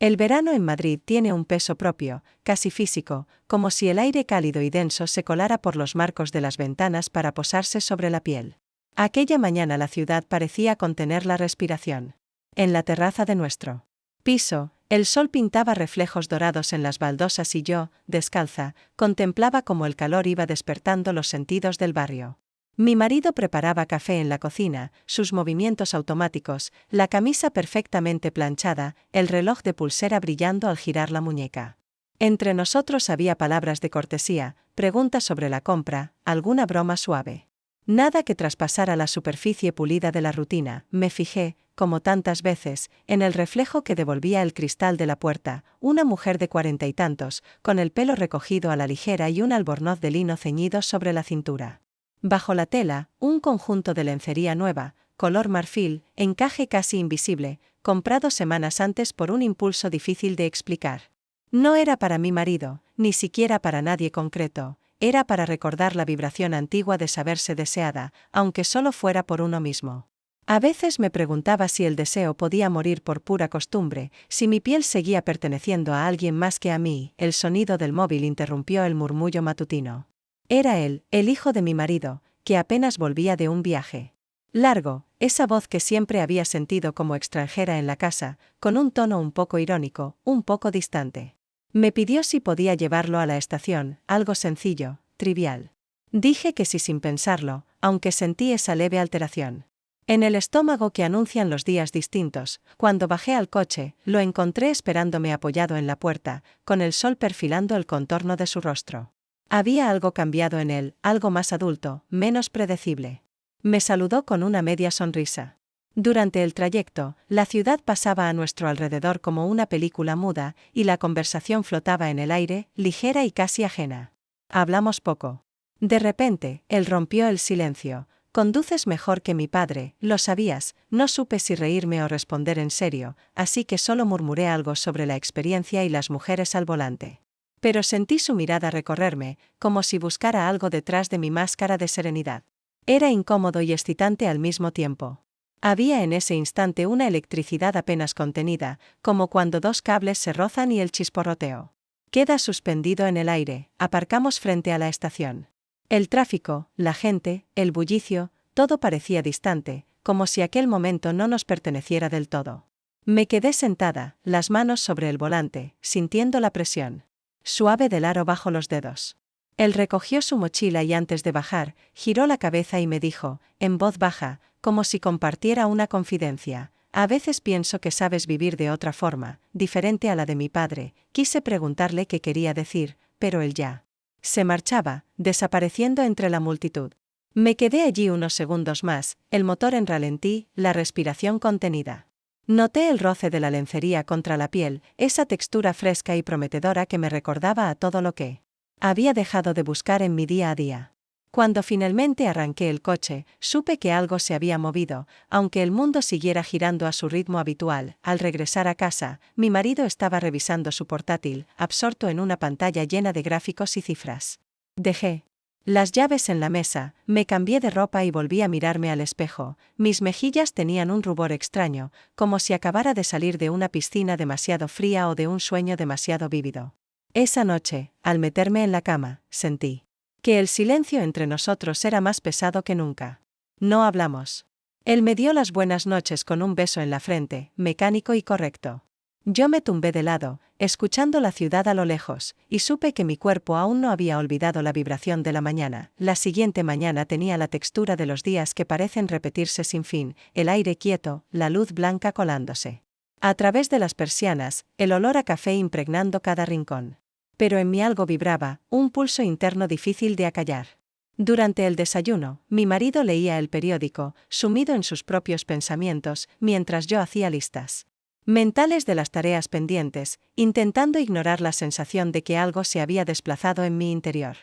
El verano en Madrid tiene un peso propio, casi físico, como si el aire cálido y denso se colara por los marcos de las ventanas para posarse sobre la piel. Aquella mañana la ciudad parecía contener la respiración. En la terraza de nuestro piso, el sol pintaba reflejos dorados en las baldosas y yo, descalza, contemplaba cómo el calor iba despertando los sentidos del barrio. Mi marido preparaba café en la cocina, sus movimientos automáticos, la camisa perfectamente planchada, el reloj de pulsera brillando al girar la muñeca. Entre nosotros había palabras de cortesía, preguntas sobre la compra, alguna broma suave. Nada que traspasara la superficie pulida de la rutina. Me fijé, como tantas veces, en el reflejo que devolvía el cristal de la puerta, una mujer de 40 y tantos, con el pelo recogido a la ligera y un albornoz de lino ceñido sobre la cintura. Bajo la tela, un conjunto de lencería nueva, color marfil, encaje casi invisible, comprado semanas antes por un impulso difícil de explicar. No era para mi marido, ni siquiera para nadie concreto, era para recordar la vibración antigua de saberse deseada, aunque solo fuera por uno mismo. A veces me preguntaba si el deseo podía morir por pura costumbre, si mi piel seguía perteneciendo a alguien más que a mí. El sonido del móvil interrumpió el murmullo matutino. Era él, el hijo de mi marido, que apenas volvía de un viaje largo, esa voz que siempre había sentido como extranjera en la casa, con un tono un poco irónico, un poco distante. Me pidió si podía llevarlo a la estación, algo sencillo, trivial. Dije que sí sin pensarlo, aunque sentí esa leve alteración en el estómago que anuncian los días distintos. Cuando bajé al coche, lo encontré esperándome apoyado en la puerta, con el sol perfilando el contorno de su rostro. Había algo cambiado en él, algo más adulto, menos predecible. Me saludó con una media sonrisa. Durante el trayecto, la ciudad pasaba a nuestro alrededor como una película muda, y la conversación flotaba en el aire, ligera y casi ajena. Hablamos poco. De repente, él rompió el silencio. Conduces mejor que mi padre, lo sabías. No supe si reírme o responder en serio, así que solo murmuré algo sobre la experiencia y las mujeres al volante. Pero sentí su mirada recorrerme, como si buscara algo detrás de mi máscara de serenidad. Era incómodo y excitante al mismo tiempo. Había en ese instante una electricidad apenas contenida, como cuando dos cables se rozan y el chisporroteo queda suspendido en el aire. Aparcamos frente a la estación. El tráfico, la gente, el bullicio, todo parecía distante, como si aquel momento no nos perteneciera del todo. Me quedé sentada, las manos sobre el volante, sintiendo la presión suave del aro bajo los dedos. Él recogió su mochila y antes de bajar, giró la cabeza y me dijo, en voz baja, como si compartiera una confidencia: a veces pienso que sabes vivir de otra forma, diferente a la de mi padre. Quise preguntarle qué quería decir, pero él ya se marchaba, desapareciendo entre la multitud. Me quedé allí unos segundos más, el motor en ralentí, la respiración contenida. Noté el roce de la lencería contra la piel, esa textura fresca y prometedora que me recordaba a todo lo que había dejado de buscar en mi día a día. Cuando finalmente arranqué el coche, supe que algo se había movido, aunque el mundo siguiera girando a su ritmo habitual. Al regresar a casa, mi marido estaba revisando su portátil, absorto en una pantalla llena de gráficos y cifras. Dejé las llaves en la mesa, me cambié de ropa y volví a mirarme al espejo. Mis mejillas tenían un rubor extraño, como si acabara de salir de una piscina demasiado fría o de un sueño demasiado vívido. Esa noche, al meterme en la cama, sentí que el silencio entre nosotros era más pesado que nunca. No hablamos. Él me dio las buenas noches con un beso en la frente, mecánico y correcto. Yo me tumbé de lado, escuchando la ciudad a lo lejos, y supe que mi cuerpo aún no había olvidado la vibración de la mañana. La siguiente mañana tenía la textura de los días que parecen repetirse sin fin, el aire quieto, la luz blanca colándose a través de las persianas, el olor a café impregnando cada rincón. Pero en mí algo vibraba, un pulso interno difícil de acallar. Durante el desayuno, mi marido leía el periódico, sumido en sus propios pensamientos, mientras yo hacía listas mentales de las tareas pendientes, intentando ignorar la sensación de que algo se había desplazado en mi interior.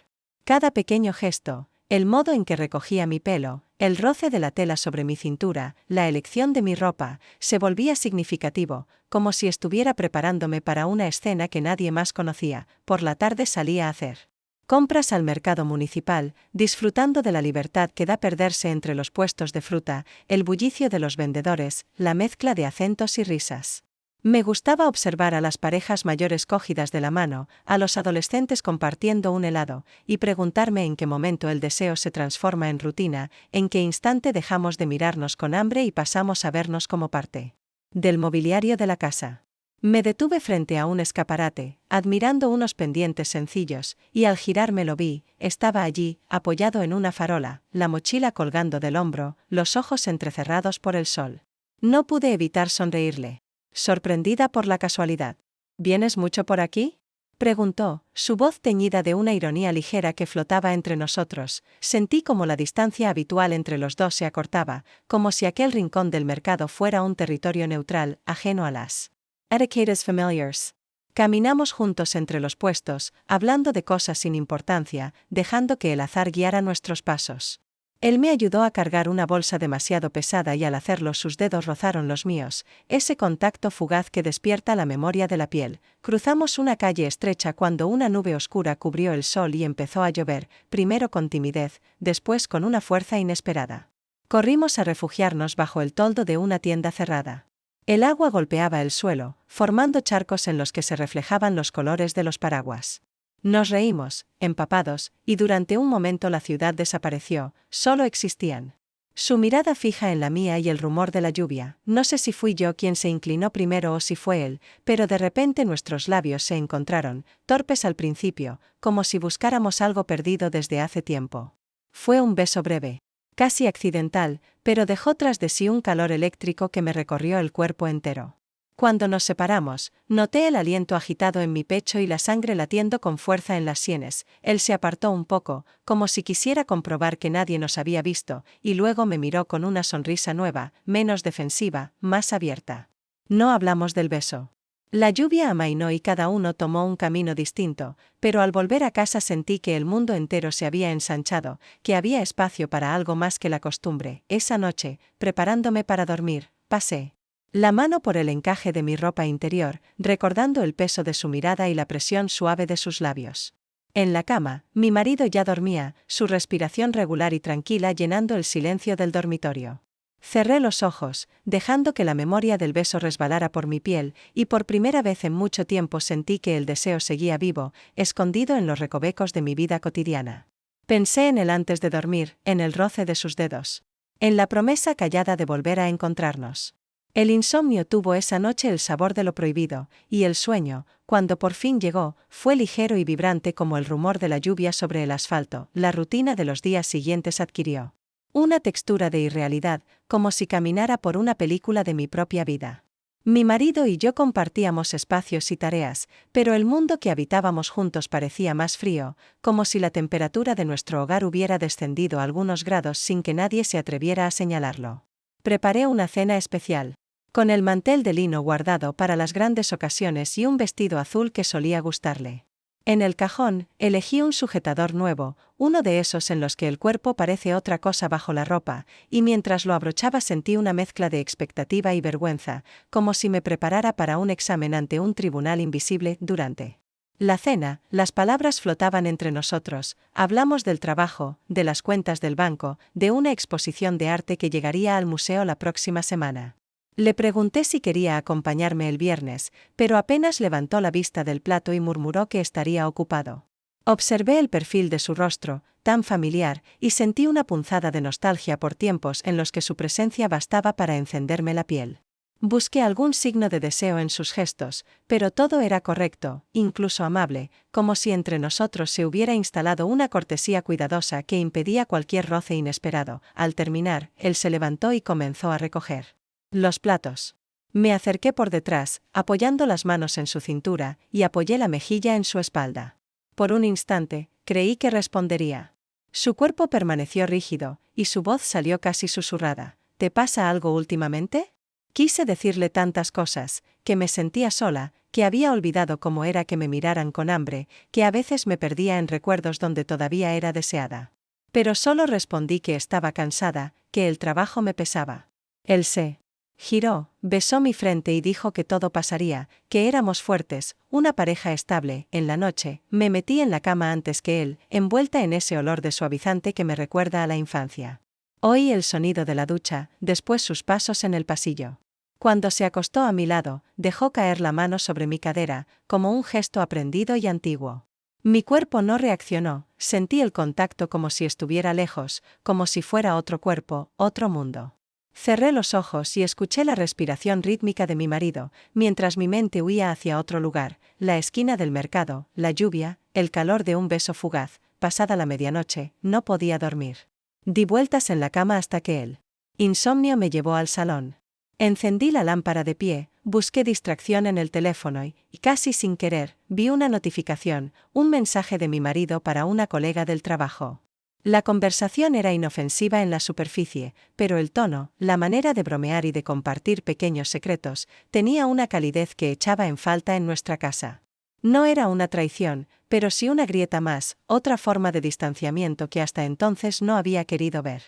Cada pequeño gesto, el modo en que recogía mi pelo, el roce de la tela sobre mi cintura, la elección de mi ropa, se volvía significativo, como si estuviera preparándome para una escena que nadie más conocía. Por la tarde salí a hacer compras al mercado municipal, disfrutando de la libertad que da perderse entre los puestos de fruta, el bullicio de los vendedores, la mezcla de acentos y risas. Me gustaba observar a las parejas mayores cogidas de la mano, a los adolescentes compartiendo un helado, y preguntarme en qué momento el deseo se transforma en rutina, en qué instante dejamos de mirarnos con hambre y pasamos a vernos como parte del mobiliario de la casa. Me detuve frente a un escaparate, admirando unos pendientes sencillos, y al girarme lo vi, estaba allí, apoyado en una farola, la mochila colgando del hombro, los ojos entrecerrados por el sol. No pude evitar sonreírle, sorprendida por la casualidad. ¿Vienes mucho por aquí?, preguntó, su voz teñida de una ironía ligera que flotaba entre nosotros. Sentí como la distancia habitual entre los dos se acortaba, como si aquel rincón del mercado fuera un territorio neutral, ajeno a las etiquetas familiars. Caminamos juntos entre los puestos, hablando de cosas sin importancia, dejando que el azar guiara nuestros pasos. Él me ayudó a cargar una bolsa demasiado pesada y al hacerlo sus dedos rozaron los míos, ese contacto fugaz que despierta la memoria de la piel. Cruzamos una calle estrecha cuando una nube oscura cubrió el sol y empezó a llover, primero con timidez, después con una fuerza inesperada. Corrimos a refugiarnos bajo el toldo de una tienda cerrada. El agua golpeaba el suelo, formando charcos en los que se reflejaban los colores de los paraguas. Nos reímos, empapados, y durante un momento la ciudad desapareció, solo existían su mirada fija en la mía y el rumor de la lluvia. No sé si fui yo quien se inclinó primero o si fue él, pero de repente nuestros labios se encontraron, torpes al principio, como si buscáramos algo perdido desde hace tiempo. Fue un beso breve, casi accidental, pero dejó tras de sí un calor eléctrico que me recorrió el cuerpo entero. Cuando nos separamos, noté el aliento agitado en mi pecho y la sangre latiendo con fuerza en las sienes. Él se apartó un poco, como si quisiera comprobar que nadie nos había visto, y luego me miró con una sonrisa nueva, menos defensiva, más abierta. No hablamos del beso. La lluvia amainó y cada uno tomó un camino distinto, pero al volver a casa sentí que el mundo entero se había ensanchado, que había espacio para algo más que la costumbre. Esa noche, preparándome para dormir, pasé la mano por el encaje de mi ropa interior, recordando el peso de su mirada y la presión suave de sus labios. En la cama, mi marido ya dormía, su respiración regular y tranquila llenando el silencio del dormitorio. Cerré los ojos, dejando que la memoria del beso resbalara por mi piel, y por primera vez en mucho tiempo sentí que el deseo seguía vivo, escondido en los recovecos de mi vida cotidiana. Pensé en él antes de dormir, en el roce de sus dedos, en la promesa callada de volver a encontrarnos. El insomnio tuvo esa noche el sabor de lo prohibido, y el sueño, cuando por fin llegó, fue ligero y vibrante como el rumor de la lluvia sobre el asfalto. La rutina de los días siguientes adquirió una textura de irrealidad, como si caminara por una película de mi propia vida. Mi marido y yo compartíamos espacios y tareas, pero el mundo que habitábamos juntos parecía más frío, como si la temperatura de nuestro hogar hubiera descendido algunos grados sin que nadie se atreviera a señalarlo. Preparé una cena especial, con el mantel de lino guardado para las grandes ocasiones y un vestido azul que solía gustarle. En el cajón, elegí un sujetador nuevo, uno de esos en los que el cuerpo parece otra cosa bajo la ropa, y mientras lo abrochaba sentí una mezcla de expectativa y vergüenza, como si me preparara para un examen ante un tribunal invisible. Durante la cena, las palabras flotaban entre nosotros, hablamos del trabajo, de las cuentas del banco, de una exposición de arte que llegaría al museo la próxima semana. Le pregunté si quería acompañarme el viernes, pero apenas levantó la vista del plato y murmuró que estaría ocupado. Observé el perfil de su rostro, tan familiar, y sentí una punzada de nostalgia por tiempos en los que su presencia bastaba para encenderme la piel. Busqué algún signo de deseo en sus gestos, pero todo era correcto, incluso amable, como si entre nosotros se hubiera instalado una cortesía cuidadosa que impedía cualquier roce inesperado. Al terminar, él se levantó y comenzó a recoger los platos. Me acerqué por detrás, apoyando las manos en su cintura, y apoyé la mejilla en su espalda. Por un instante, creí que respondería. Su cuerpo permaneció rígido, y su voz salió casi susurrada. ¿Te pasa algo últimamente? Quise decirle tantas cosas, que me sentía sola, que había olvidado cómo era que me miraran con hambre, que a veces me perdía en recuerdos donde todavía era deseada. Pero solo respondí que estaba cansada, que el trabajo me pesaba. Él se giró, besó mi frente y dijo que todo pasaría, que éramos fuertes, una pareja estable. En la noche, me metí en la cama antes que él, envuelta en ese olor de suavizante que me recuerda a la infancia. Oí el sonido de la ducha, después sus pasos en el pasillo. Cuando se acostó a mi lado, dejó caer la mano sobre mi cadera, como un gesto aprendido y antiguo. Mi cuerpo no reaccionó, sentí el contacto como si estuviera lejos, como si fuera otro cuerpo, otro mundo. Cerré los ojos y escuché la respiración rítmica de mi marido, mientras mi mente huía hacia otro lugar, la esquina del mercado, la lluvia, el calor de un beso fugaz. Pasada la medianoche, no podía dormir. Di vueltas en la cama hasta que el insomnio me llevó al salón. Encendí la lámpara de pie, busqué distracción en el teléfono y, casi sin querer, vi una notificación, un mensaje de mi marido para una colega del trabajo. La conversación era inofensiva en la superficie, pero el tono, la manera de bromear y de compartir pequeños secretos, tenía una calidez que echaba en falta en nuestra casa. No era una traición, pero sí una grieta más, otra forma de distanciamiento que hasta entonces no había querido ver.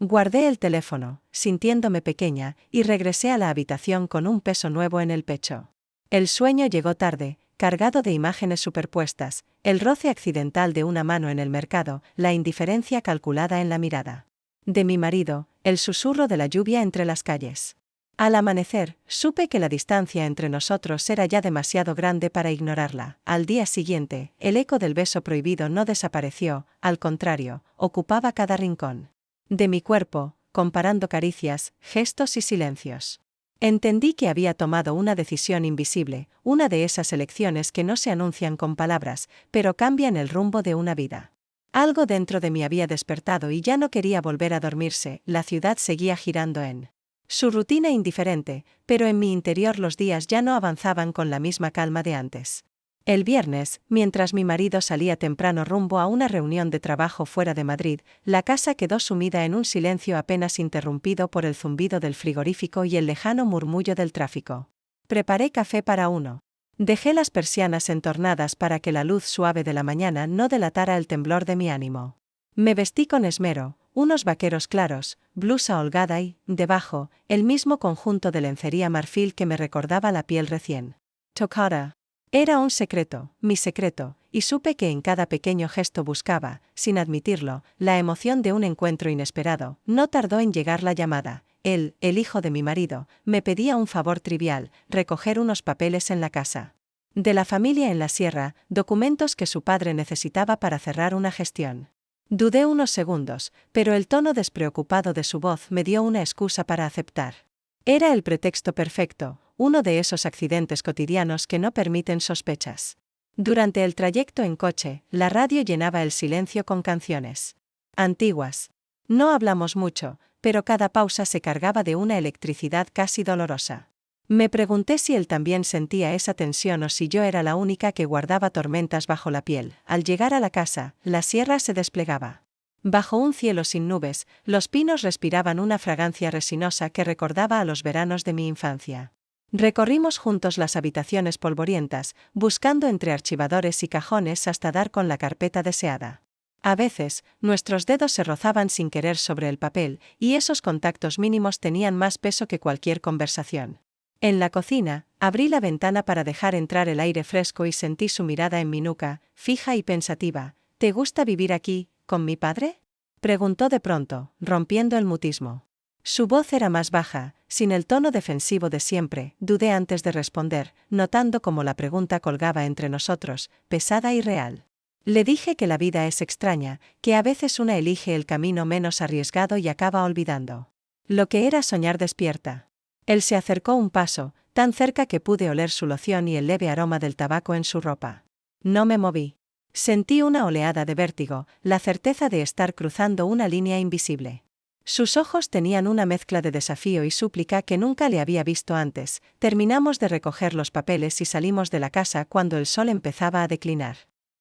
Guardé el teléfono, sintiéndome pequeña, y regresé a la habitación con un peso nuevo en el pecho. El sueño llegó tarde, cargado de imágenes superpuestas, el roce accidental de una mano en el mercado, la indiferencia calculada en la mirada de mi marido, el susurro de la lluvia entre las calles. Al amanecer, supe que la distancia entre nosotros era ya demasiado grande para ignorarla. Al día siguiente, el eco del beso prohibido no desapareció, al contrario, ocupaba cada rincón de mi cuerpo, comparando caricias, gestos y silencios. Entendí que había tomado una decisión invisible, una de esas elecciones que no se anuncian con palabras, pero cambian el rumbo de una vida. Algo dentro de mí había despertado y ya no quería volver a dormirse, la ciudad seguía girando en su rutina indiferente, pero en mi interior los días ya no avanzaban con la misma calma de antes. El viernes, mientras mi marido salía temprano rumbo a una reunión de trabajo fuera de Madrid, la casa quedó sumida en un silencio apenas interrumpido por el zumbido del frigorífico y el lejano murmullo del tráfico. Preparé café para uno. Dejé las persianas entornadas para que la luz suave de la mañana no delatara el temblor de mi ánimo. Me vestí con esmero, unos vaqueros claros, blusa holgada y, debajo, el mismo conjunto de lencería marfil que me recordaba la piel recién tocada. Era un secreto, mi secreto, y supe que en cada pequeño gesto buscaba, sin admitirlo, la emoción de un encuentro inesperado. No tardó en llegar la llamada. Él, el hijo de mi marido, me pedía un favor trivial, recoger unos papeles en la casa de la familia en la sierra, documentos que su padre necesitaba para cerrar una gestión. Dudé unos segundos, pero el tono despreocupado de su voz me dio una excusa para aceptar. Era el pretexto perfecto, uno de esos accidentes cotidianos que no permiten sospechas. Durante el trayecto en coche, la radio llenaba el silencio con canciones antiguas. No hablamos mucho, pero cada pausa se cargaba de una electricidad casi dolorosa. Me pregunté si él también sentía esa tensión o si yo era la única que guardaba tormentas bajo la piel. Al llegar a la casa, la sierra se desplegaba. Bajo un cielo sin nubes, los pinos respiraban una fragancia resinosa que recordaba a los veranos de mi infancia. Recorrimos juntos las habitaciones polvorientas, buscando entre archivadores y cajones hasta dar con la carpeta deseada. A veces, nuestros dedos se rozaban sin querer sobre el papel, y esos contactos mínimos tenían más peso que cualquier conversación. En la cocina, abrí la ventana para dejar entrar el aire fresco y sentí su mirada en mi nuca, fija y pensativa. ¿Te gusta vivir aquí, con mi padre?, preguntó de pronto, rompiendo el mutismo. Su voz era más baja, sin el tono defensivo de siempre. Dudé antes de responder, notando cómo la pregunta colgaba entre nosotros, pesada y real. Le dije que la vida es extraña, que a veces una elige el camino menos arriesgado y acaba olvidando lo que era soñar despierta. Él se acercó un paso, tan cerca que pude oler su loción y el leve aroma del tabaco en su ropa. No me moví. Sentí una oleada de vértigo, la certeza de estar cruzando una línea invisible. Sus ojos tenían una mezcla de desafío y súplica que nunca le había visto antes. Terminamos de recoger los papeles y salimos de la casa cuando el sol empezaba a declinar.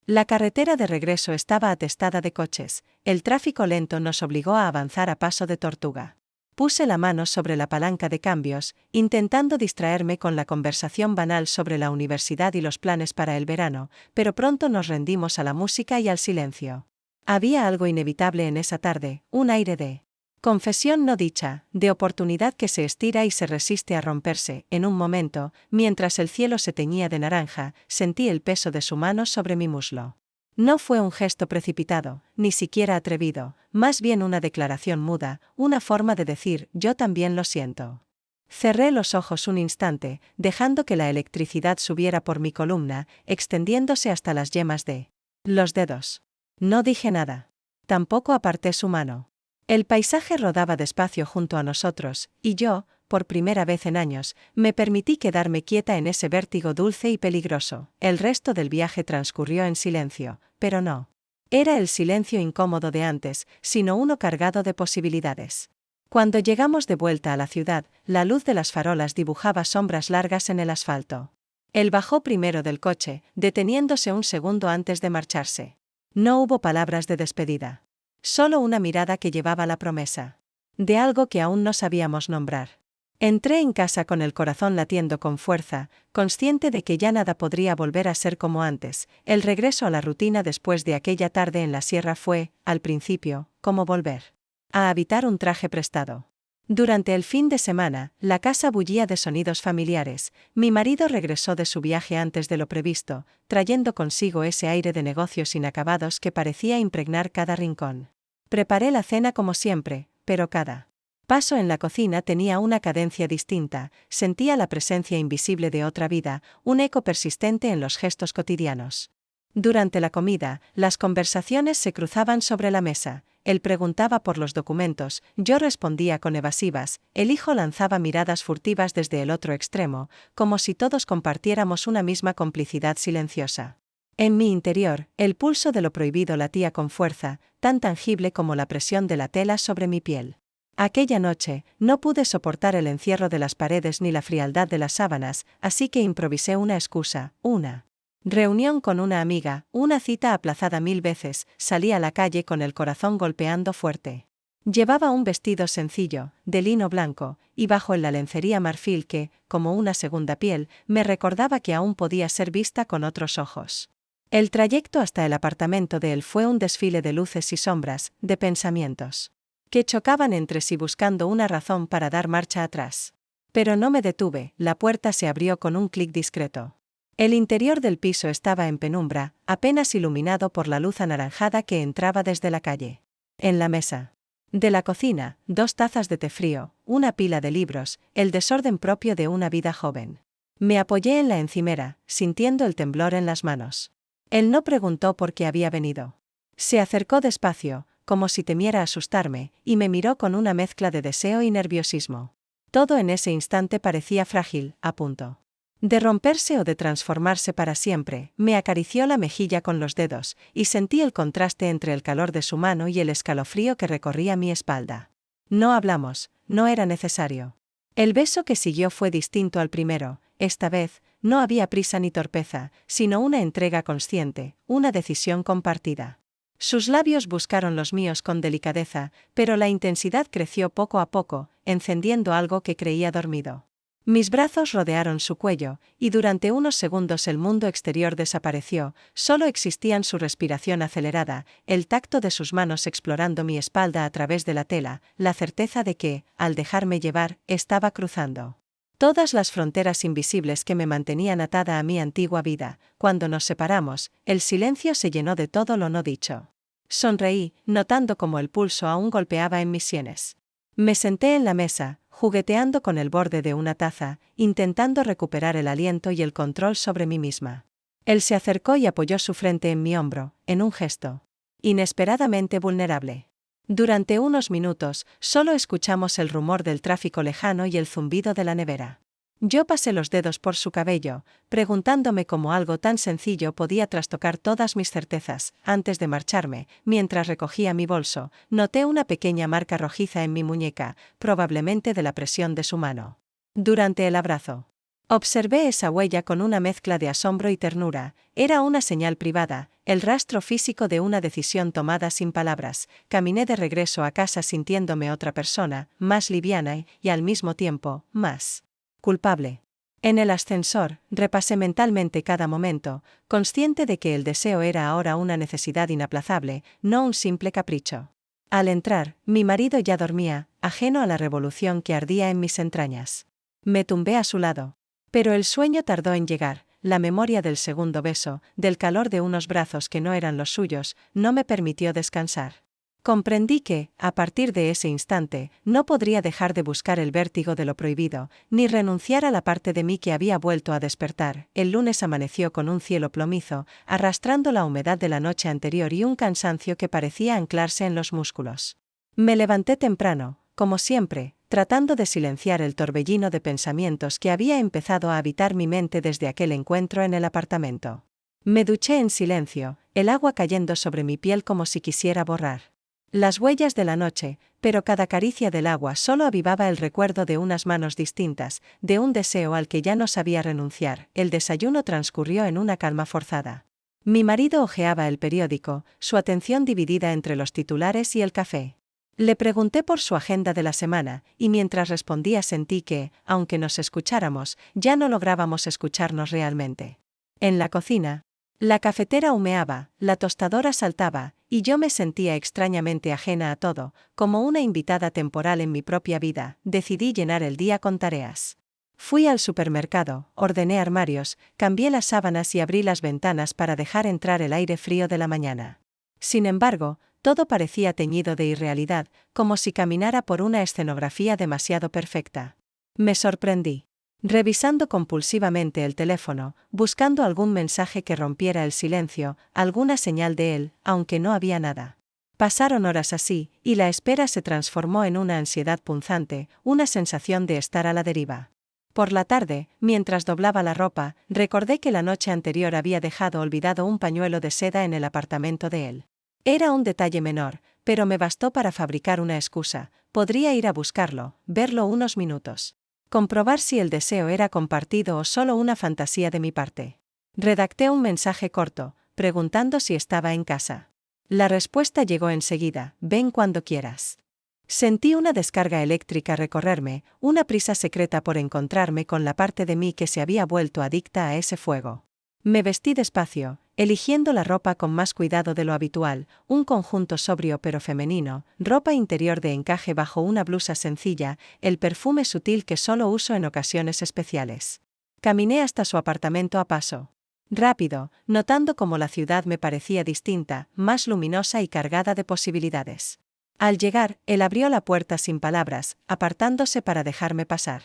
La carretera de regreso estaba atestada de coches. El tráfico lento nos obligó a avanzar a paso de tortuga. Puse la mano sobre la palanca de cambios, intentando distraerme con la conversación banal sobre la universidad y los planes para el verano, pero pronto nos rendimos a la música y al silencio. Había algo inevitable en esa tarde, un aire de confesión no dicha, de oportunidad que se estira y se resiste a romperse. En un momento, mientras el cielo se teñía de naranja, sentí el peso de su mano sobre mi muslo. No fue un gesto precipitado, ni siquiera atrevido, más bien una declaración muda, una forma de decir, yo también lo siento. Cerré los ojos un instante, dejando que la electricidad subiera por mi columna, extendiéndose hasta las yemas de los dedos. No dije nada. Tampoco aparté su mano. El paisaje rodaba despacio junto a nosotros, y yo, por primera vez en años, me permití quedarme quieta en ese vértigo dulce y peligroso. El resto del viaje transcurrió en silencio, pero no era el silencio incómodo de antes, sino uno cargado de posibilidades. Cuando llegamos de vuelta a la ciudad, la luz de las farolas dibujaba sombras largas en el asfalto. Él bajó primero del coche, deteniéndose un segundo antes de marcharse. No hubo palabras de despedida. Solo una mirada que llevaba la promesa de algo que aún no sabíamos nombrar. Entré en casa con el corazón latiendo con fuerza, consciente de que ya nada podría volver a ser como antes. El regreso a la rutina después de aquella tarde en la sierra fue, al principio, como volver a habitar un traje prestado. Durante el fin de semana, la casa bullía de sonidos familiares. Mi marido regresó de su viaje antes de lo previsto, trayendo consigo ese aire de negocios inacabados que parecía impregnar cada rincón. Preparé la cena como siempre, pero cada paso en la cocina tenía una cadencia distinta, sentía la presencia invisible de otra vida, un eco persistente en los gestos cotidianos. Durante la comida, las conversaciones se cruzaban sobre la mesa. Él preguntaba por los documentos, yo respondía con evasivas, el hijo lanzaba miradas furtivas desde el otro extremo, como si todos compartiéramos una misma complicidad silenciosa. En mi interior, el pulso de lo prohibido latía con fuerza, tan tangible como la presión de la tela sobre mi piel. Aquella noche, no pude soportar el encierro de las paredes ni la frialdad de las sábanas, así que improvisé una excusa, una reunión con una amiga, una cita aplazada 1000 veces. Salí a la calle con el corazón golpeando fuerte. Llevaba un vestido sencillo, de lino blanco, y bajo la lencería marfil que, como una segunda piel, me recordaba que aún podía ser vista con otros ojos. El trayecto hasta el apartamento de él fue un desfile de luces y sombras, de pensamientos que chocaban entre sí buscando una razón para dar marcha atrás. Pero no me detuve, la puerta se abrió con un clic discreto. El interior del piso estaba en penumbra, apenas iluminado por la luz anaranjada que entraba desde la calle. En la mesa de la cocina, 2 tazas de té frío, una pila de libros, el desorden propio de una vida joven. Me apoyé en la encimera, sintiendo el temblor en las manos. Él no preguntó por qué había venido. Se acercó despacio, como si temiera asustarme, y me miró con una mezcla de deseo y nerviosismo. Todo en ese instante parecía frágil, a punto de romperse o de transformarse para siempre. Me acarició la mejilla con los dedos, y sentí el contraste entre el calor de su mano y el escalofrío que recorría mi espalda. No hablamos, no era necesario. El beso que siguió fue distinto al primero. Esta vez, no había prisa ni torpeza, sino una entrega consciente, una decisión compartida. Sus labios buscaron los míos con delicadeza, pero la intensidad creció poco a poco, encendiendo algo que creía dormido. Mis brazos rodearon su cuello, y durante unos segundos el mundo exterior desapareció, solo existían su respiración acelerada, el tacto de sus manos explorando mi espalda a través de la tela, la certeza de que, al dejarme llevar, estaba cruzando todas las fronteras invisibles que me mantenían atada a mi antigua vida. Cuando nos separamos, el silencio se llenó de todo lo no dicho. Sonreí, notando cómo el pulso aún golpeaba en mis sienes. Me senté en la mesa, jugueteando con el borde de una taza, intentando recuperar el aliento y el control sobre mí misma. Él se acercó y apoyó su frente en mi hombro, en un gesto inesperadamente vulnerable. Durante unos minutos, solo escuchamos el rumor del tráfico lejano y el zumbido de la nevera. Yo pasé los dedos por su cabello, preguntándome cómo algo tan sencillo podía trastocar todas mis certezas. Antes de marcharme, mientras recogía mi bolso, noté una pequeña marca rojiza en mi muñeca, probablemente de la presión de su mano. Durante el abrazo, observé esa huella con una mezcla de asombro y ternura. Era una señal privada, el rastro físico de una decisión tomada sin palabras. Caminé de regreso a casa sintiéndome otra persona, más liviana y, al mismo tiempo, más culpable. En el ascensor, repasé mentalmente cada momento, consciente de que el deseo era ahora una necesidad inaplazable, no un simple capricho. Al entrar, mi marido ya dormía, ajeno a la revolución que ardía en mis entrañas. Me tumbé a su lado. Pero el sueño tardó en llegar. La memoria del segundo beso, del calor de unos brazos que no eran los suyos, no me permitió descansar. Comprendí que, a partir de ese instante, no podría dejar de buscar el vértigo de lo prohibido, ni renunciar a la parte de mí que había vuelto a despertar. El lunes amaneció con un cielo plomizo, arrastrando la humedad de la noche anterior y un cansancio que parecía anclarse en los músculos. Me levanté temprano, como siempre, tratando de silenciar el torbellino de pensamientos que había empezado a habitar mi mente desde aquel encuentro en el apartamento. Me duché en silencio, el agua cayendo sobre mi piel como si quisiera borrar las huellas de la noche, pero cada caricia del agua solo avivaba el recuerdo de unas manos distintas, de un deseo al que ya no sabía renunciar. El desayuno transcurrió en una calma forzada. Mi marido hojeaba el periódico, su atención dividida entre los titulares y el café. Le pregunté por su agenda de la semana, y mientras respondía sentí que, aunque nos escucháramos, ya no lográbamos escucharnos realmente. En la cocina, la cafetera humeaba, la tostadora saltaba, y yo me sentía extrañamente ajena a todo, como una invitada temporal en mi propia vida. Decidí llenar el día con tareas. Fui al supermercado, ordené armarios, cambié las sábanas y abrí las ventanas para dejar entrar el aire frío de la mañana. Sin embargo, todo parecía teñido de irrealidad, como si caminara por una escenografía demasiado perfecta. Me sorprendí. Revisando compulsivamente el teléfono, buscando algún mensaje que rompiera el silencio, alguna señal de él, aunque no había nada. Pasaron horas así, y la espera se transformó en una ansiedad punzante, una sensación de estar a la deriva. Por la tarde, mientras doblaba la ropa, recordé que la noche anterior había dejado olvidado un pañuelo de seda en el apartamento de él. Era un detalle menor, pero me bastó para fabricar una excusa. Podría ir a buscarlo, verlo unos minutos. Comprobar si el deseo era compartido o solo una fantasía de mi parte. Redacté un mensaje corto, preguntando si estaba en casa. La respuesta llegó enseguida: ven cuando quieras. Sentí una descarga eléctrica recorrerme, una prisa secreta por encontrarme con la parte de mí que se había vuelto adicta a ese fuego. Me vestí despacio, eligiendo la ropa con más cuidado de lo habitual, un conjunto sobrio pero femenino, ropa interior de encaje bajo una blusa sencilla, el perfume sutil que solo uso en ocasiones especiales. Caminé hasta su apartamento a paso rápido, notando cómo la ciudad me parecía distinta, más luminosa y cargada de posibilidades. Al llegar, él abrió la puerta sin palabras, apartándose para dejarme pasar.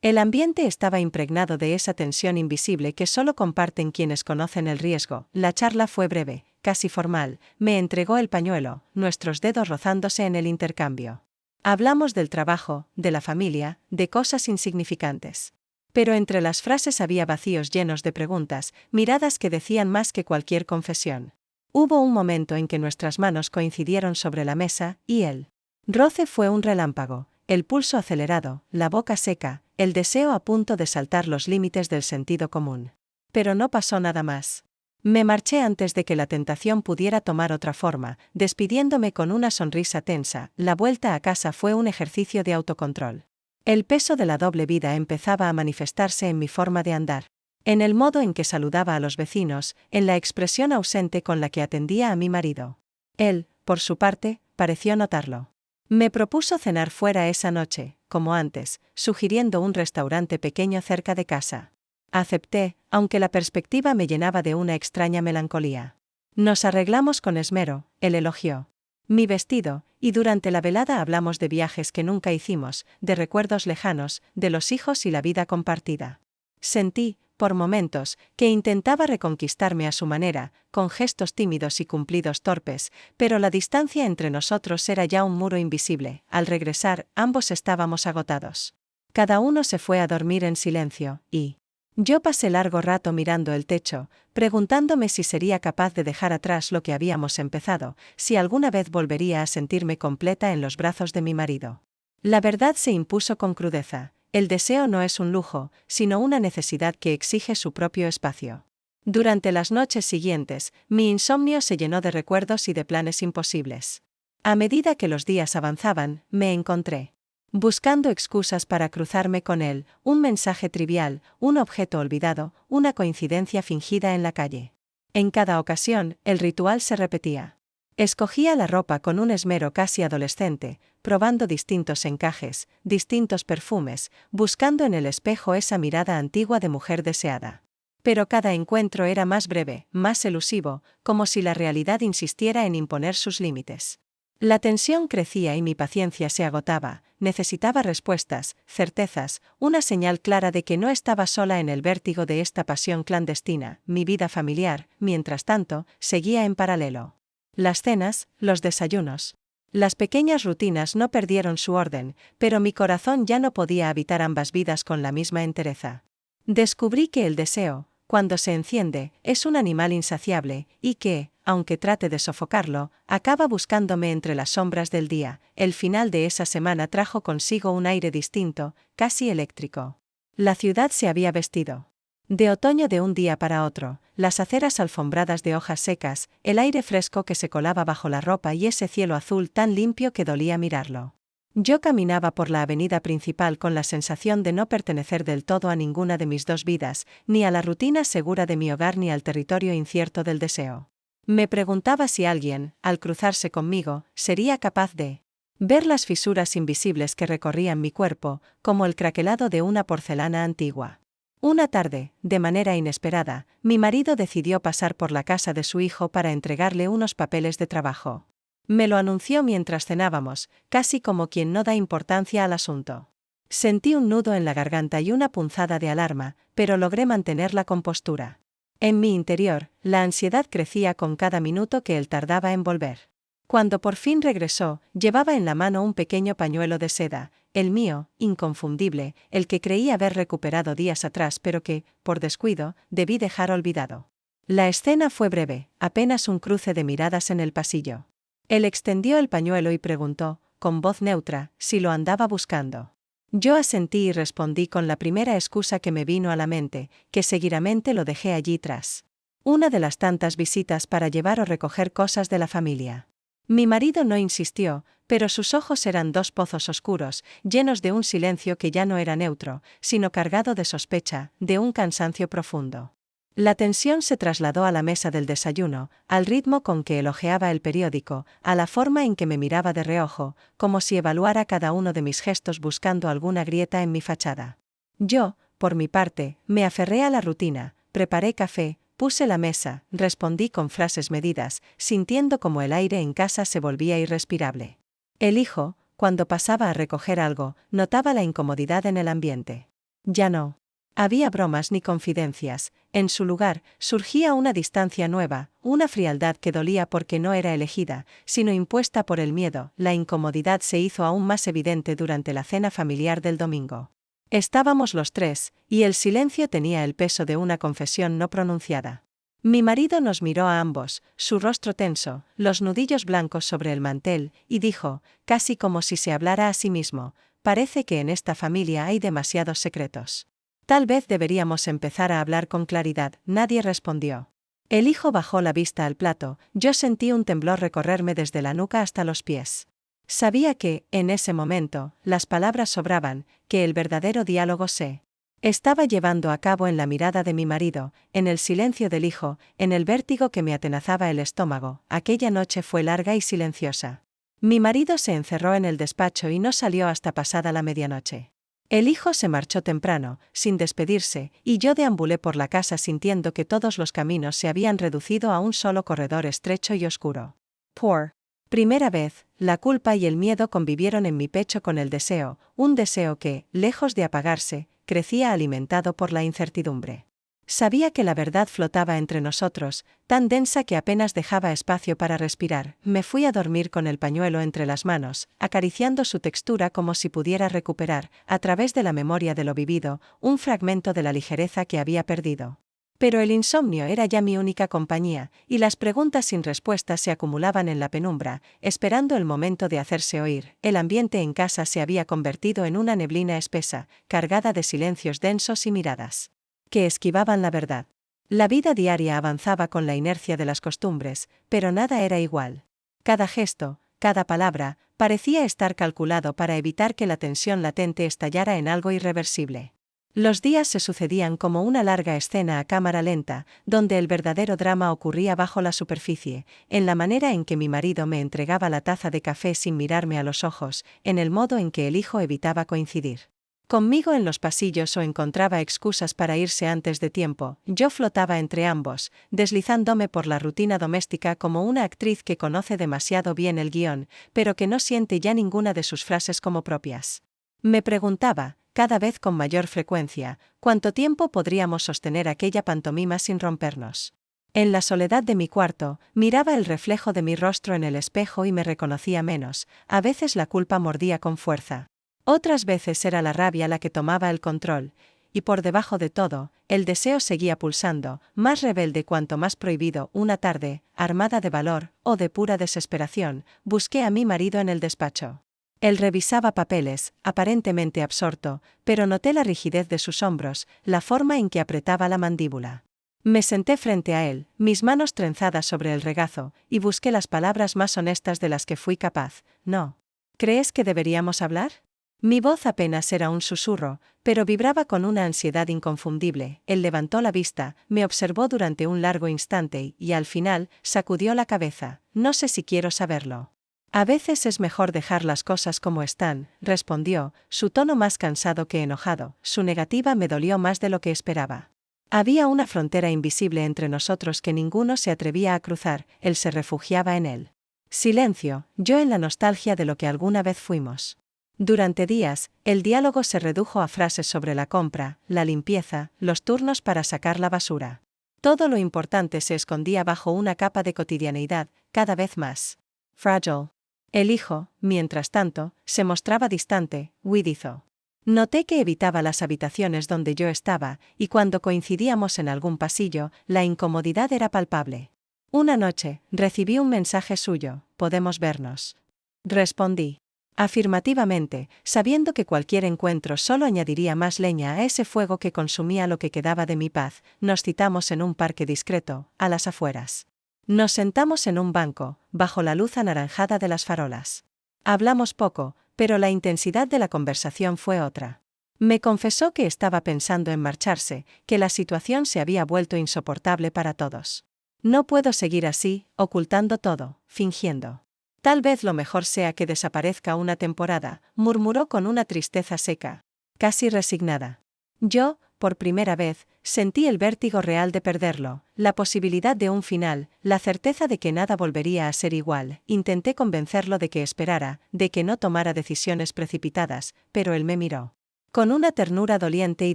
El ambiente estaba impregnado de esa tensión invisible que solo comparten quienes conocen el riesgo. La charla fue breve, casi formal. Me entregó el pañuelo, nuestros dedos rozándose en el intercambio. Hablamos del trabajo, de la familia, de cosas insignificantes. Pero entre las frases había vacíos llenos de preguntas, miradas que decían más que cualquier confesión. Hubo un momento en que nuestras manos coincidieron sobre la mesa, y el roce fue un relámpago, el pulso acelerado, la boca seca, el deseo a punto de saltar los límites del sentido común. Pero no pasó nada más. Me marché antes de que la tentación pudiera tomar otra forma, despidiéndome con una sonrisa tensa. La vuelta a casa fue un ejercicio de autocontrol. El peso de la doble vida empezaba a manifestarse en mi forma de andar. En el modo en que saludaba a los vecinos, en la expresión ausente con la que atendía a mi marido. Él, por su parte, pareció notarlo. Me propuso cenar fuera esa noche, como antes, sugiriendo un restaurante pequeño cerca de casa. Acepté, aunque la perspectiva me llenaba de una extraña melancolía. Nos arreglamos con esmero, él elogió mi vestido, y durante la velada hablamos de viajes que nunca hicimos, de recuerdos lejanos, de los hijos y la vida compartida. Sentí, por momentos, que intentaba reconquistarme a su manera, con gestos tímidos y cumplidos torpes, pero la distancia entre nosotros era ya un muro invisible. Al regresar, ambos estábamos agotados. Cada uno se fue a dormir en silencio, y yo pasé largo rato mirando el techo, preguntándome si sería capaz de dejar atrás lo que habíamos empezado, si alguna vez volvería a sentirme completa en los brazos de mi marido. La verdad se impuso con crudeza. El deseo no es un lujo, sino una necesidad que exige su propio espacio. Durante las noches siguientes, mi insomnio se llenó de recuerdos y de planes imposibles. A medida que los días avanzaban, me encontré buscando excusas para cruzarme con él, un mensaje trivial, un objeto olvidado, una coincidencia fingida en la calle. En cada ocasión, el ritual se repetía. Escogía la ropa con un esmero casi adolescente, probando distintos encajes, distintos perfumes, buscando en el espejo esa mirada antigua de mujer deseada. Pero cada encuentro era más breve, más elusivo, como si la realidad insistiera en imponer sus límites. La tensión crecía y mi paciencia se agotaba, necesitaba respuestas, certezas, una señal clara de que no estaba sola en el vértigo de esta pasión clandestina. Mi vida familiar, mientras tanto, seguía en paralelo. Las cenas, los desayunos. Las pequeñas rutinas no perdieron su orden, pero mi corazón ya no podía habitar ambas vidas con la misma entereza. Descubrí que el deseo, cuando se enciende, es un animal insaciable, y que, aunque trate de sofocarlo, acaba buscándome entre las sombras del día. El final de esa semana trajo consigo un aire distinto, casi eléctrico. La ciudad se había vestido de otoño de un día para otro, las aceras alfombradas de hojas secas, el aire fresco que se colaba bajo la ropa y ese cielo azul tan limpio que dolía mirarlo. Yo caminaba por la avenida principal con la sensación de no pertenecer del todo a ninguna de mis dos vidas, ni a la rutina segura de mi hogar ni al territorio incierto del deseo. Me preguntaba si alguien, al cruzarse conmigo, sería capaz de ver las fisuras invisibles que recorrían mi cuerpo, como el craquelado de una porcelana antigua. Una tarde, de manera inesperada, mi marido decidió pasar por la casa de su hijo para entregarle unos papeles de trabajo. Me lo anunció mientras cenábamos, casi como quien no da importancia al asunto. Sentí un nudo en la garganta y una punzada de alarma, pero logré mantener la compostura. En mi interior, la ansiedad crecía con cada minuto que él tardaba en volver. Cuando por fin regresó, llevaba en la mano un pequeño pañuelo de seda, el mío, inconfundible, el que creí haber recuperado días atrás pero que, por descuido, debí dejar olvidado. La escena fue breve, apenas un cruce de miradas en el pasillo. Él extendió el pañuelo y preguntó, con voz neutra, si lo andaba buscando. Yo asentí y respondí con la primera excusa que me vino a la mente, que seguidamente lo dejé allí tras una de las tantas visitas para llevar o recoger cosas de la familia. Mi marido no insistió, pero sus ojos eran dos pozos oscuros, llenos de un silencio que ya no era neutro, sino cargado de sospecha, de un cansancio profundo. La tensión se trasladó a la mesa del desayuno, al ritmo con que él hojeaba el periódico, a la forma en que me miraba de reojo, como si evaluara cada uno de mis gestos buscando alguna grieta en mi fachada. Yo, por mi parte, me aferré a la rutina, preparé café, puse la mesa, respondí con frases medidas, sintiendo como el aire en casa se volvía irrespirable. El hijo, cuando pasaba a recoger algo, notaba la incomodidad en el ambiente. Ya no había bromas ni confidencias, en su lugar, surgía una distancia nueva, una frialdad que dolía porque no era elegida, sino impuesta por el miedo. La incomodidad se hizo aún más evidente durante la cena familiar del domingo. Estábamos los tres, y el silencio tenía el peso de una confesión no pronunciada. Mi marido nos miró a ambos, su rostro tenso, los nudillos blancos sobre el mantel, y dijo, casi como si se hablara a sí mismo, parece que en esta familia hay demasiados secretos. Tal vez deberíamos empezar a hablar con claridad. Nadie respondió. El hijo bajó la vista al plato, yo sentí un temblor recorrerme desde la nuca hasta los pies. Sabía que, en ese momento, las palabras sobraban, que el verdadero diálogo se estaba llevando a cabo en la mirada de mi marido, en el silencio del hijo, en el vértigo que me atenazaba el estómago. Aquella noche fue larga y silenciosa. Mi marido se encerró en el despacho y no salió hasta pasada la medianoche. El hijo se marchó temprano, sin despedirse, y yo deambulé por la casa sintiendo que todos los caminos se habían reducido a un solo corredor estrecho y oscuro. Por primera vez, la culpa y el miedo convivieron en mi pecho con el deseo, un deseo que, lejos de apagarse, crecía alimentado por la incertidumbre. Sabía que la verdad flotaba entre nosotros, tan densa que apenas dejaba espacio para respirar. Me fui a dormir con el pañuelo entre las manos, acariciando su textura como si pudiera recuperar, a través de la memoria de lo vivido, un fragmento de la ligereza que había perdido. Pero el insomnio era ya mi única compañía, y las preguntas sin respuesta se acumulaban en la penumbra, esperando el momento de hacerse oír. El ambiente en casa se había convertido en una neblina espesa, cargada de silencios densos y miradas que esquivaban la verdad. La vida diaria avanzaba con la inercia de las costumbres, pero nada era igual. Cada gesto, cada palabra, parecía estar calculado para evitar que la tensión latente estallara en algo irreversible. Los días se sucedían como una larga escena a cámara lenta, donde el verdadero drama ocurría bajo la superficie, en la manera en que mi marido me entregaba la taza de café sin mirarme a los ojos, en el modo en que el hijo evitaba coincidir Conmigo en los pasillos o encontraba excusas para irse antes de tiempo. Yo flotaba entre ambos, deslizándome por la rutina doméstica como una actriz que conoce demasiado bien el guión, pero que no siente ya ninguna de sus frases como propias. Me preguntaba, cada vez con mayor frecuencia, cuánto tiempo podríamos sostener aquella pantomima sin rompernos. En la soledad de mi cuarto, miraba el reflejo de mi rostro en el espejo y me reconocía menos. A veces la culpa mordía con fuerza. Otras veces era la rabia la que tomaba el control, y por debajo de todo, el deseo seguía pulsando, más rebelde cuanto más prohibido. Una tarde, armada de valor, o de pura desesperación, busqué a mi marido en el despacho. Él revisaba papeles, aparentemente absorto, pero noté la rigidez de sus hombros, la forma en que apretaba la mandíbula. Me senté frente a él, mis manos trenzadas sobre el regazo, y busqué las palabras más honestas de las que fui capaz. No. ¿Crees que deberíamos hablar? Mi voz apenas era un susurro, pero vibraba con una ansiedad inconfundible. Él levantó la vista, me observó durante un largo instante y, al final, sacudió la cabeza. No sé si quiero saberlo. A veces es mejor dejar las cosas como están, respondió, su tono más cansado que enojado. Su negativa me dolió más de lo que esperaba. Había una frontera invisible entre nosotros que ninguno se atrevía a cruzar. Él se refugiaba en él. Silencio, yo en la nostalgia de lo que alguna vez fuimos. Durante días, el diálogo se redujo a frases sobre la compra, la limpieza, los turnos para sacar la basura. Todo lo importante se escondía bajo una capa de cotidianeidad, cada vez más frágil. El hijo, mientras tanto, se mostraba distante, huidizo. Noté que evitaba las habitaciones donde yo estaba, y cuando coincidíamos en algún pasillo, la incomodidad era palpable. Una noche, recibí un mensaje suyo: ¿podemos vernos? Respondí afirmativamente, sabiendo que cualquier encuentro solo añadiría más leña a ese fuego que consumía lo que quedaba de mi paz. Nos citamos en un parque discreto, a las afueras. Nos sentamos en un banco, bajo la luz anaranjada de las farolas. Hablamos poco, pero la intensidad de la conversación fue otra. Me confesó que estaba pensando en marcharse, que la situación se había vuelto insoportable para todos. No puedo seguir así, ocultando todo, fingiendo. Tal vez lo mejor sea que desaparezca una temporada, murmuró con una tristeza seca, casi resignada. Yo, por primera vez, sentí el vértigo real de perderlo, la posibilidad de un final, la certeza de que nada volvería a ser igual. Intenté convencerlo de que esperara, de que no tomara decisiones precipitadas, pero él me miró con una ternura doliente y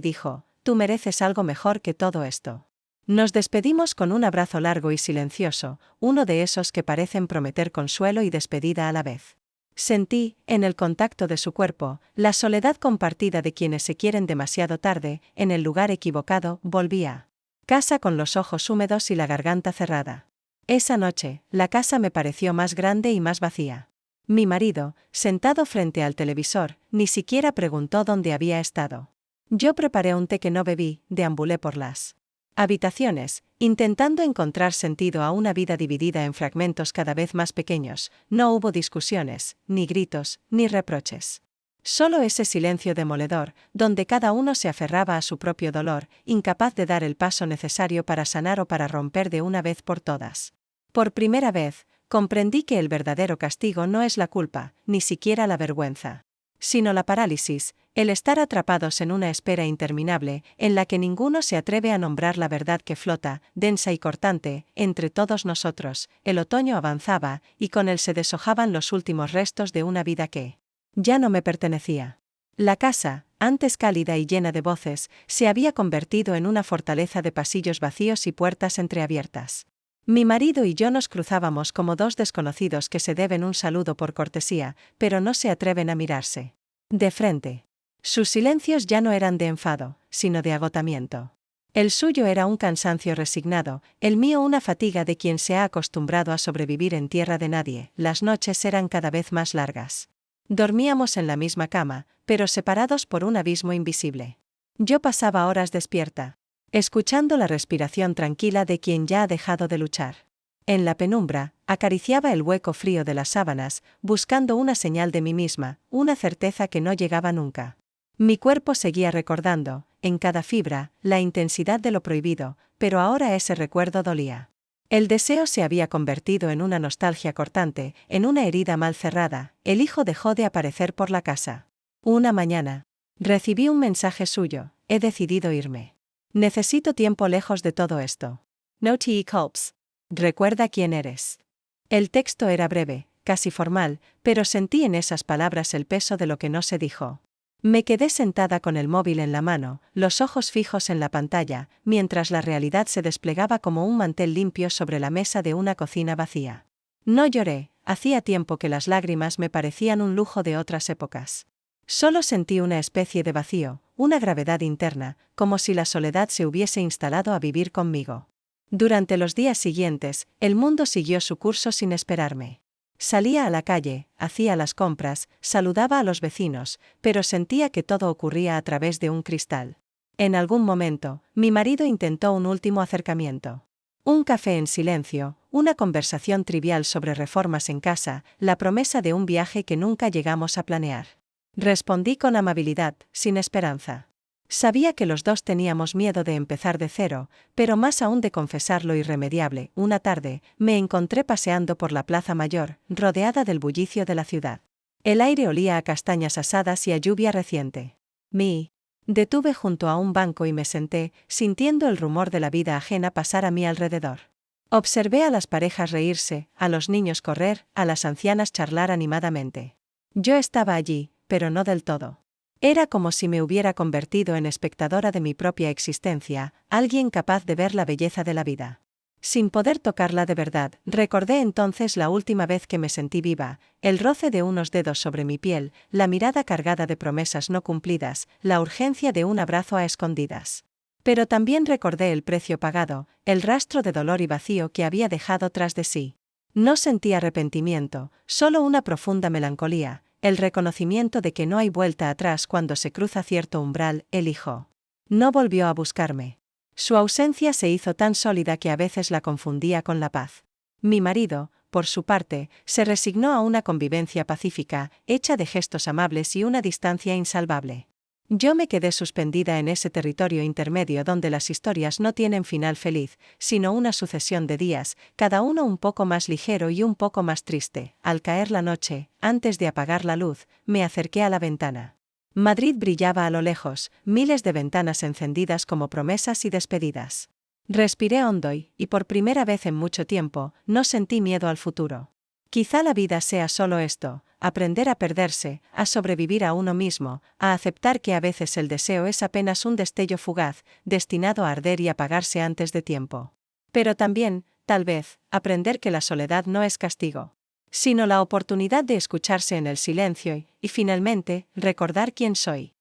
dijo: «Tú mereces algo mejor que todo esto». Nos despedimos con un abrazo largo y silencioso, uno de esos que parecen prometer consuelo y despedida a la vez. Sentí, en el contacto de su cuerpo, la soledad compartida de quienes se quieren demasiado tarde. En el lugar equivocado. Volví a casa con los ojos húmedos y la garganta cerrada. Esa noche, la casa me pareció más grande y más vacía. Mi marido, sentado frente al televisor, ni siquiera preguntó dónde había estado. Yo preparé un té que no bebí, deambulé por las habitaciones, intentando encontrar sentido a una vida dividida en fragmentos cada vez más pequeños. No hubo discusiones, ni gritos, ni reproches. Solo ese silencio demoledor, donde cada uno se aferraba a su propio dolor, incapaz de dar el paso necesario para sanar o para romper de una vez por todas. Por primera vez, comprendí que el verdadero castigo no es la culpa, ni siquiera la vergüenza, sino la parálisis, el estar atrapados en una espera interminable, en la que ninguno se atreve a nombrar la verdad que flota, densa y cortante, entre todos nosotros. El otoño avanzaba, y con él se deshojaban los últimos restos de una vida que ya no me pertenecía. La casa, antes cálida y llena de voces, se había convertido en una fortaleza de pasillos vacíos y puertas entreabiertas. Mi marido y yo nos cruzábamos como dos desconocidos que se deben un saludo por cortesía, pero no se atreven a mirarse de frente. Sus silencios ya no eran de enfado, sino de agotamiento. El suyo era un cansancio resignado, el mío una fatiga de quien se ha acostumbrado a sobrevivir en tierra de nadie. Las noches eran cada vez más largas. Dormíamos en la misma cama, pero separados por un abismo invisible. Yo pasaba horas despierta, escuchando la respiración tranquila de quien ya ha dejado de luchar. En la penumbra, acariciaba el hueco frío de las sábanas, buscando una señal de mí misma, una certeza que no llegaba nunca. Mi cuerpo seguía recordando, en cada fibra, la intensidad de lo prohibido, pero ahora ese recuerdo dolía. El deseo se había convertido en una nostalgia cortante, en una herida mal cerrada. El hijo dejó de aparecer por la casa. Una mañana, Recibí un mensaje suyo, he decidido irme. Necesito tiempo lejos de todo esto. No te culpes. Recuerda quién eres. El texto era breve, casi formal, pero sentí en esas palabras el peso de lo que no se dijo. Me quedé sentada con el móvil en la mano, los ojos fijos en la pantalla, mientras la realidad se desplegaba como un mantel limpio sobre la mesa de una cocina vacía. No lloré, hacía tiempo que las lágrimas me parecían un lujo de otras épocas. Solo sentí una especie de vacío, una gravedad interna, como si la soledad se hubiese instalado a vivir conmigo. Durante los días siguientes, el mundo siguió su curso sin esperarme. Salía a la calle, hacía las compras, saludaba a los vecinos, pero sentía que todo ocurría a través de un cristal. En algún momento, mi marido intentó un último acercamiento. Un café en silencio, una conversación trivial sobre reformas en casa, la promesa de un viaje que nunca llegamos a planear. Respondí con amabilidad, sin esperanza. Sabía que los dos teníamos miedo de empezar de cero, pero más aún de confesar lo irremediable. Una tarde, me encontré paseando por la Plaza Mayor, rodeada del bullicio de la ciudad. El aire olía a castañas asadas y a lluvia reciente. Detuve junto a un banco y me senté, sintiendo el rumor de la vida ajena pasar a mi alrededor. Observé a las parejas reírse, a los niños correr, a las ancianas charlar animadamente. Yo estaba allí, pero no del todo. Era como si me hubiera convertido en espectadora de mi propia existencia, alguien capaz de ver la belleza de la vida. Sin poder tocarla de verdad, recordé entonces la última vez que me sentí viva, el roce de unos dedos sobre mi piel, la mirada cargada de promesas no cumplidas, la urgencia de un abrazo a escondidas. Pero también recordé el precio pagado, el rastro de dolor y vacío que había dejado tras de sí. No sentí arrepentimiento, solo una profunda melancolía, el reconocimiento de que no hay vuelta atrás cuando se cruza cierto umbral. El hijo no volvió a buscarme. Su ausencia se hizo tan sólida que a veces la confundía con la paz. Mi marido, por su parte, se resignó a una convivencia pacífica, hecha de gestos amables y una distancia insalvable. Yo me quedé suspendida en ese territorio intermedio donde las historias no tienen final feliz, sino una sucesión de días, cada uno un poco más ligero y un poco más triste. Al caer la noche, antes de apagar la luz, me acerqué a la ventana. Madrid brillaba a lo lejos, miles de ventanas encendidas como promesas y despedidas. Respiré hondo y por primera vez en mucho tiempo, no sentí miedo al futuro. Quizá la vida sea solo esto, aprender a perderse, a sobrevivir a uno mismo, a aceptar que a veces el deseo es apenas un destello fugaz, destinado a arder y apagarse antes de tiempo. Pero también, tal vez, aprender que la soledad no es castigo, sino la oportunidad de escucharse en el silencio y finalmente, recordar quién soy.